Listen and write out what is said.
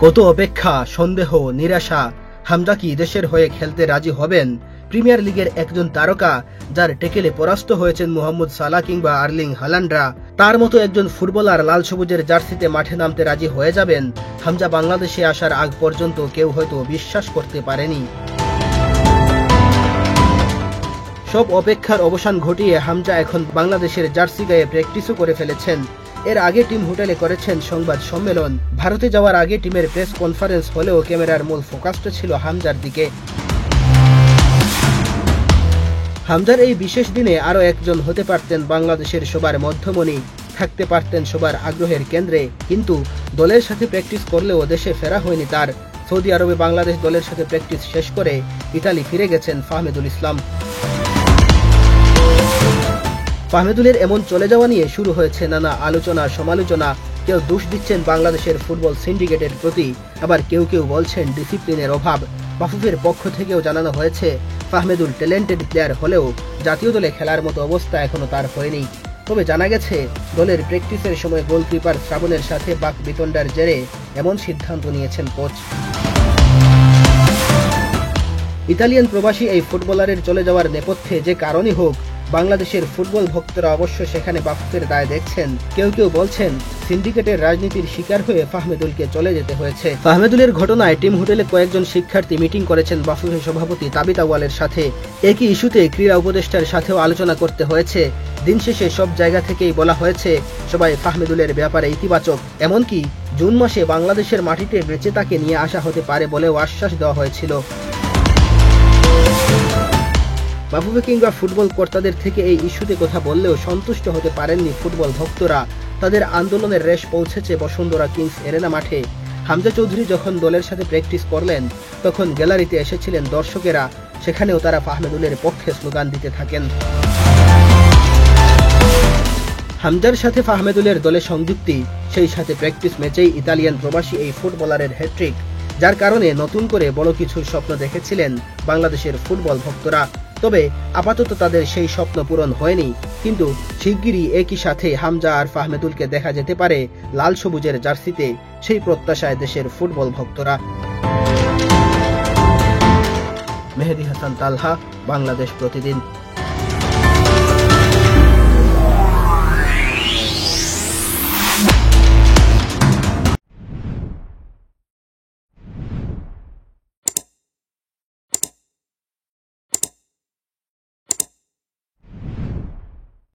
কত অপেক্ষা, সন্দেহ, নিরাশা। হামজা কি দেশের হয়ে খেলতে রাজি হবেন? প্রিমিয়ার লিগের একজন তারকা, যার টেকেলে পরাস্ত হয়েছেন মোহাম্মদ সালাহ কিংবা আর্লিং হালান্ডরা, তার মতো একজন ফুটবলার লাল সবুজের জার্সিতে মাঠে নামতে রাজি হয়ে যাবেন? হামজা বাংলাদেশে আসার আগ পর্যন্ত কেউ হয়তো বিশ্বাস করতে পারেনি। সব অপেক্ষার অবসান ঘটিয়ে হামজা এখন বাংলাদেশের জার্সি গায়ে প্র্যাকটিসও করে ফেলেছেন। এর আগে টিম হোটেলে করেছেন সংবাদ সম্মেলন। ভারতে যাওয়ার আগে টিমের প্রেস কনফারেন্স হলেও ক্যামেরার মূল ফোকাসটা ছিল হামজার দিকে। হামজার এই বিশেষ দিনে আরও একজন হতে পারতেন বাংলাদেশের সবার মধ্যমণি, থাকতে পারতেন সবার আগ্রহের কেন্দ্রে, কিন্তু দলের সাথে প্র্যাকটিস করলেও দেশে ফেরা হয়নি তার। সৌদি আরবে বাংলাদেশ দলের সাথে প্র্যাকটিস শেষ করে ইতালি ফিরে গেছেন ফাহমেদুল ইসলাম। ফাহমেদুলের এমন চলে যাওয়া নিয়ে শুরু হয়েছে নানা আলোচনা সমালোচনা। কেউ দোষ দিচ্ছেন বাংলাদেশের ফুটবল সিন্ডিকেটের প্রতি, আবার কেউ কেউ বলছেন ডিসিপ্লিনের অভাব। বাফুফের পক্ষ থেকেও জানানো হয়েছে ফাহমেদুল ট্যালেন্টেড প্লেয়ার হলেও জাতীয় দলে খেলার মতো অবস্থা এখনো তার হয়নি। তবে জানা গেছে দলের প্র্যাকটিসের সময় গোলকিপার শ্রাবণের সাথে বাক বিতণ্ডার জেরে এমন সিদ্ধান্ত নিয়েছেন কোচ। ইতালিয়ান প্রবাসী এই ফুটবলারের চলে যাওয়ার নেপথ্যে যে কারণই হোক, বাংলাদেশের ফুটবল ভক্তরা অবশ্য সেখানে বাফুফের দায় দেখছেন। কেউ কেউ বলছেন সিন্ডিকেটের রাজনীতির শিকার হয়ে ফাহমেদুলকে চলে যেতে হয়েছে। ফাহমেদুলের ঘটনায় টিম হোটেলে কয়েকজন শিক্ষার্থী মিটিং করেছেন বাফুফের সভাপতি তাবিত আউয়ালের সাথে। একই ইস্যুতে ক্রীড়া উপদেষ্টার সাথেও আলোচনা করতে হয়েছে। দিন শেষে সব জায়গা থেকেই বলা হয়েছে সবাই ফাহমেদুলের ব্যাপারে ইতিবাচক। এমনকি জুন মাসে বাংলাদেশের মাটিতে বেঁচে তাকে নিয়ে আসা হতে পারে বলেও আশ্বাস দেওয়া হয়েছিল। বাফুফে কিংবা ফুটবল কর্তাদের থেকে এই ইস্যুতে কথা বললেও সন্তুষ্ট হতে পারেননি ফুটবল ভক্তরা। তাদের আন্দোলনের রেশ পৌঁছেছে বসুন্ধরা কিংস এরেনা মাঠে। হামজা চৌধুরী যখন দলের সাথে প্র্যাকটিস করলেন, তখন গ্যালারিতে এসেছিলেন দর্শকেরা। সেখানেও তারা ফাহমেদুলের পক্ষে স্লোগান দিতে থাকেন। হামজার সাথে ফাহমেদুলের দলে সংযুক্তি, সেই সাথে প্র্যাকটিস ম্যাচেই ইতালিয়ান প্রবাসী এই ফুটবলারের হ্যাট্রিক, যার কারণে নতুন করে বড় কিছুর স্বপ্ন দেখেছিলেন বাংলাদেশের ফুটবল ভক্তরা। তবে আপাতত তাদের সেই স্বপ্ন পূরণ হয়নি, কিন্তু শিগগিরই একই সাথে হামজা আর ফাহমেদুলকে দেখা যেতে পারে লাল সবুজের জার্সিতে, সেই প্রত্যাশায় দেশের ফুটবল ভক্তরা। মেহেদী হাসান তালহা, বাংলাদেশ প্রতিদিন।